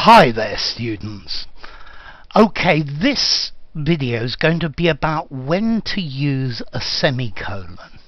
Hi there, students. Okay, this video is going to be about when to use a semicolon.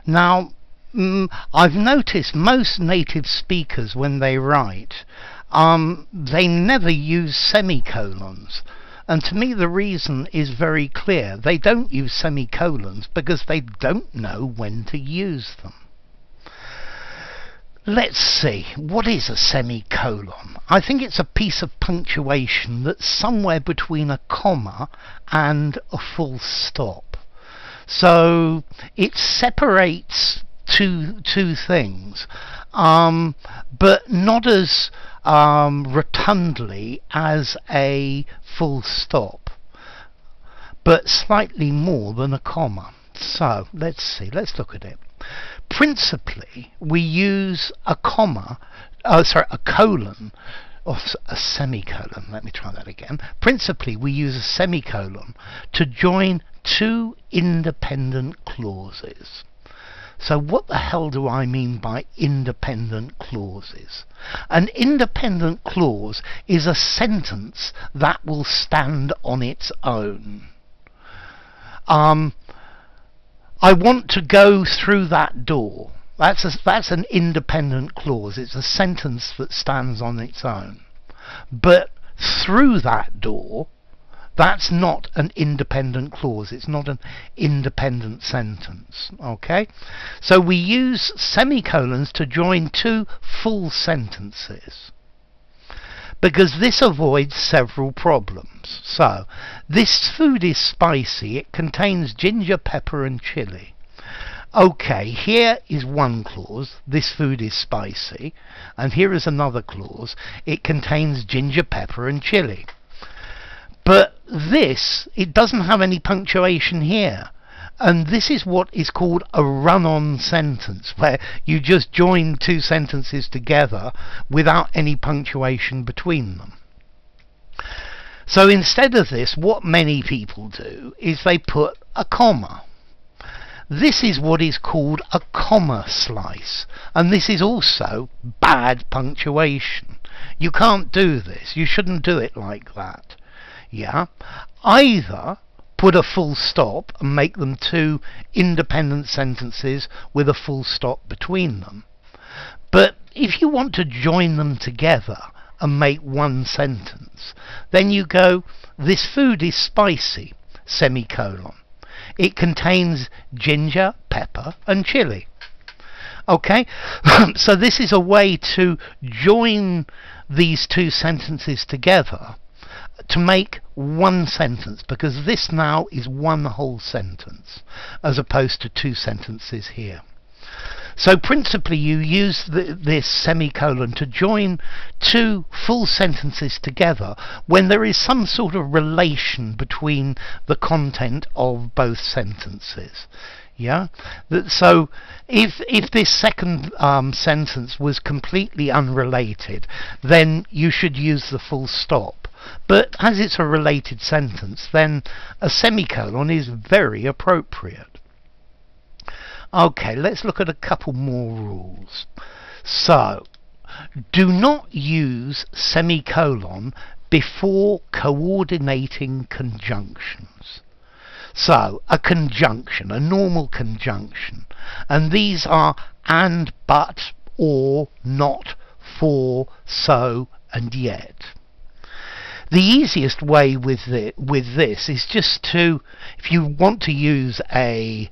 Now, I've noticed most native speakers, when they write, they never use semicolons. And to me, the reason is very clear. They don't use semicolons because they don't know when to use them. Let's see, what is a semicolon? I think it's a piece of punctuation that's somewhere between a comma and a full stop. So it separates two things, but not as rotundly as a full stop, but slightly more than a comma. So let's see, let's look at it. Principally, we use a colon, or a semicolon. Let me try that again. Principally, we use a semicolon to join two independent clauses. So what the hell do I mean by independent clauses? An independent clause is a sentence that will stand on its own. I want to go through that door. That's an independent clause. It's a sentence that stands on its own. But through that door, that's not an independent clause. It's not an independent sentence. Okay? So we use semicolons to join two full sentences, because this avoids several problems. So, this food is spicy. It contains ginger, pepper and chili. Okay, here is one clause. This food is spicy. And here is another clause. It contains ginger, pepper and chili. But this, it doesn't have any punctuation here. And this is what is called a run-on sentence, where you just join two sentences together without any punctuation between them. So instead of this, what many people do is they put a comma. This is what is called a comma slice, and this is also bad punctuation. You can't do this. You shouldn't do it like that. Yeah? Either put a full stop and make them two independent sentences with a full stop between them. But if you want to join them together and make one sentence, then you go, this food is spicy, semicolon. It contains ginger, pepper and chili. Okay? So this is a way to join these two sentences together to make one sentence, because this now is one whole sentence as opposed to two sentences here. So principally you use this semicolon to join two full sentences together when there is some sort of relation between the content of both sentences. Yeah. So if this second sentence was completely unrelated, then you should use the full stop. But as it's a related sentence, then a semicolon is very appropriate. Okay, let's look at a couple more rules. So, do not use semicolon before coordinating conjunctions. So, a conjunction, a normal conjunction, and these are and, but, or, not, for, so, and yet. The easiest way with this is just to, if you want to use a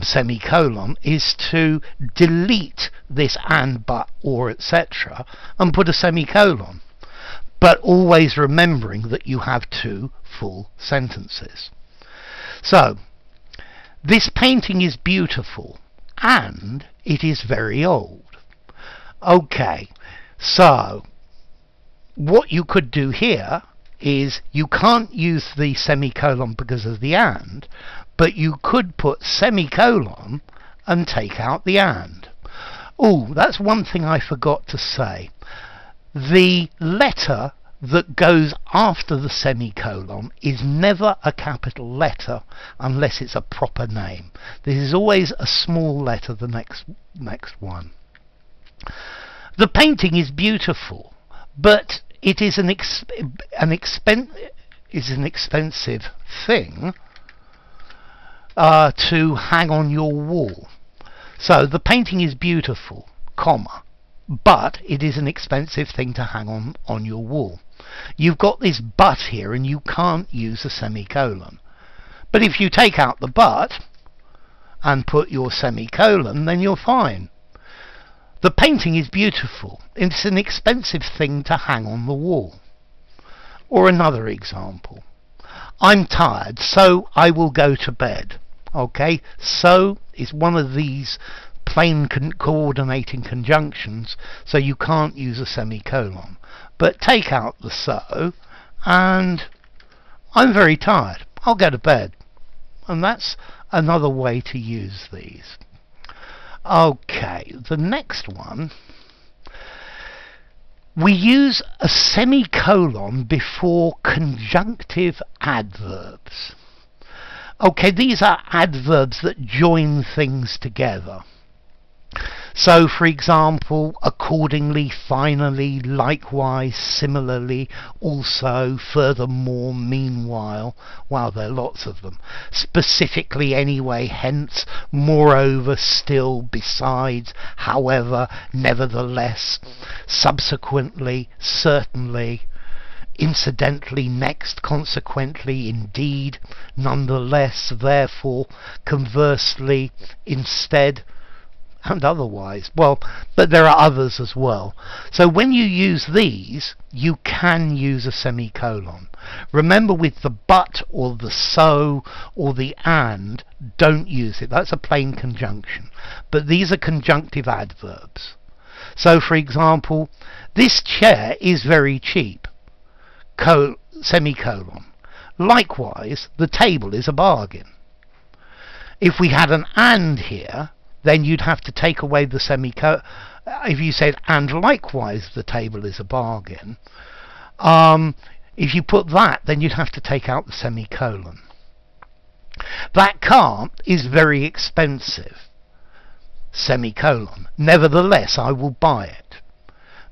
semicolon, is to delete this and, but, or, etc. and put a semicolon. But always remembering that you have two full sentences. So, this painting is beautiful and it is very old. Okay, so what you could do here is, you can't use the semicolon because of the and, but you could put semicolon and take out the and. Oh, that's one thing I forgot to say. The letter that goes after the semicolon is never a capital letter unless it's a proper name. This is always a small letter, the next one. The painting is beautiful, but it is an expensive thing to hang on your wall. So the painting is beautiful, comma, but it is an expensive thing to hang on your wall. You've got this but here and you can't use a semicolon. But if you take out the but and put your semicolon, then you're fine. The painting is beautiful. It's an expensive thing to hang on the wall. Or another example. I'm tired, so I will go to bed. Okay, so is one of these plain coordinating conjunctions, so you can't use a semicolon. But take out the so, and I'm very tired. I'll go to bed. And that's another way to use these. Okay, the next one. We use a semicolon before conjunctive adverbs. Okay, these are adverbs that join things together. So, for example, accordingly, finally, likewise, similarly, also, furthermore, meanwhile. Wow, there are lots of them. Specifically, anyway, hence, moreover, still, besides, however, nevertheless, subsequently, certainly, incidentally, next, consequently, indeed, nonetheless, therefore, conversely, instead, and otherwise. Well, but there are others as well. So when you use these, you can use a semicolon. Remember, with the but or the so or the and, don't use it. That's a plain conjunction. But these are conjunctive adverbs. So, for example, this chair is very cheap. Semicolon. Likewise, the table is a bargain. If we had an and here, then you'd have to take away the semicolon. If you said, and likewise the table is a bargain, if you put that, then you'd have to take out the semicolon. That car is very expensive. Semicolon. Nevertheless, I will buy it.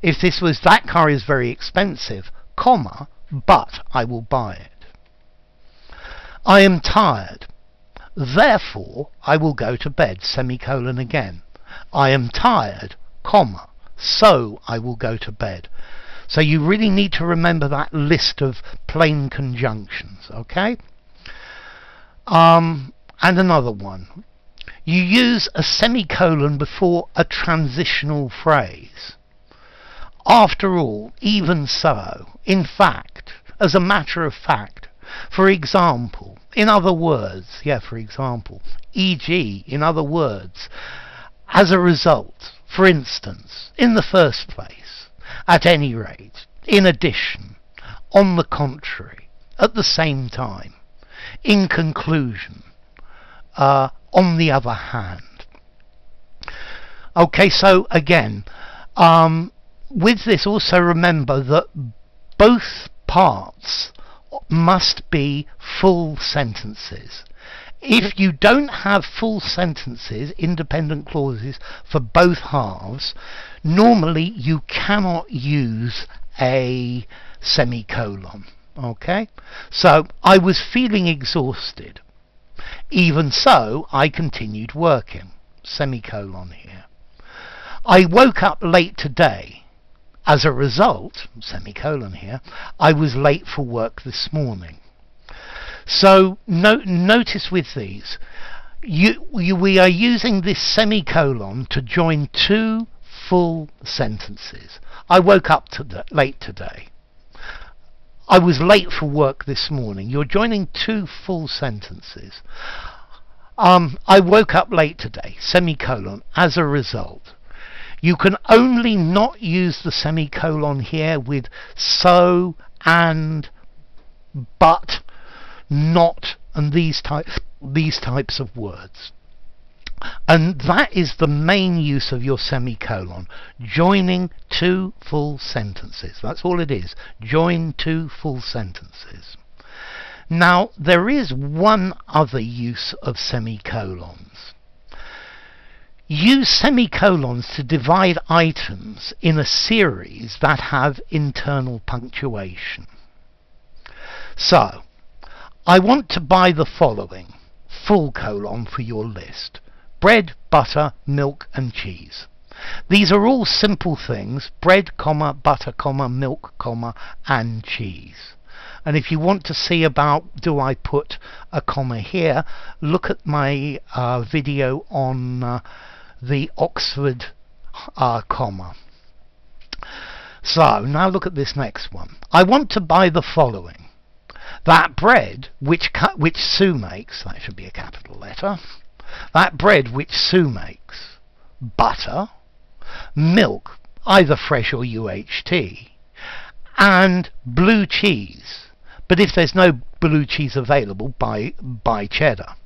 If this was, that car is very expensive, comma, but I will buy it. I am tired. Therefore, I will go to bed, semicolon again. I am tired, comma, so I will go to bed. So you really need to remember that list of plain conjunctions, okay? And another one. You use a semicolon before a transitional phrase. After all, even so, in fact, as a matter of fact, for example, in other words, for example, e.g., in other words, as a result, for instance, in the first place, at any rate, in addition, on the contrary, at the same time, in conclusion, on the other hand. Okay, so again, with this also remember that both parts must be full sentences. If you don't have full sentences, independent clauses, for both halves, normally you cannot use a semicolon. Okay? So, I was feeling exhausted. Even so, I continued working. Semicolon here. I woke up late today. As a result, semicolon here, I was late for work this morning. So notice with these, we are using this semicolon to join two full sentences. I woke up late today. I was late for work this morning. You're joining two full sentences. I woke up late today, semicolon, as a result. You can only not use the semicolon here with so, and, but, not, and these types of words. And that is the main use of your semicolon, joining two full sentences. That's all it is. Join two full sentences. Now, there is one other use of semicolons. Use semicolons to divide items in a series that have internal punctuation. So, I want to buy the following, full colon for your list: bread, butter, milk and cheese. These are all simple things: bread, comma, butter, comma, milk, comma, and cheese. And if you want to see about do I put a comma here, look at my video on the Oxford comma. So now look at this next one. I want to buy the following: that bread which Sue makes, that should be a capital letter, that bread which Sue makes, butter, milk, either fresh or UHT, and blue cheese. But if there's no blue cheese available, buy cheddar.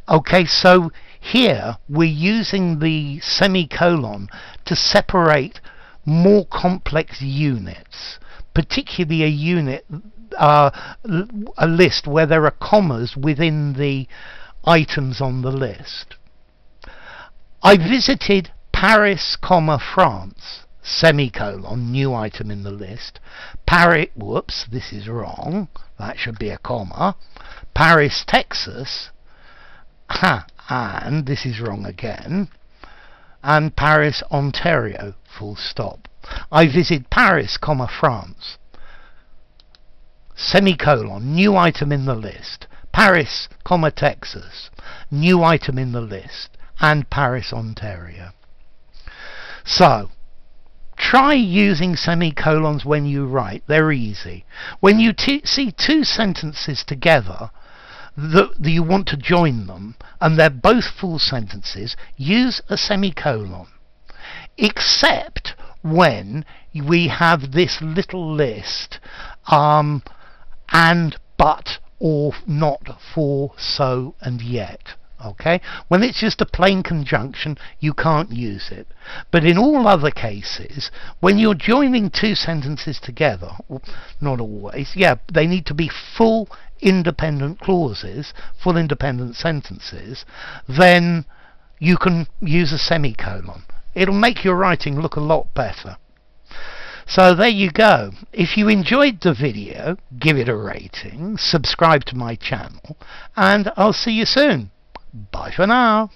Okay, so here we're using the semicolon to separate more complex units, particularly a unit, a list where there are commas within the items on the list. I visited Paris, comma, France, semicolon, new item in the list. Paris, whoops, this is wrong, that should be a comma. Paris, Texas, and this is wrong again. And Paris, Ontario, full stop. I visit Paris, comma, France, semicolon, new item in the list. Paris, comma, Texas, new item in the list. And Paris, Ontario. So, try using semicolons when you write. They're easy. When you see two sentences together that you want to join them, and they're both full sentences, use a semicolon. Except when we have this little list, and, but, or, not, for, so, and yet. Okay? When it's just a plain conjunction, you can't use it. But in all other cases, when you're joining two sentences together, not always, yeah, they need to be full independent clauses, full independent sentences, then you can use a semicolon. It'll make your writing look a lot better. So there you go. If you enjoyed the video, give it a rating, subscribe to my channel, and I'll see you soon. Bye for now.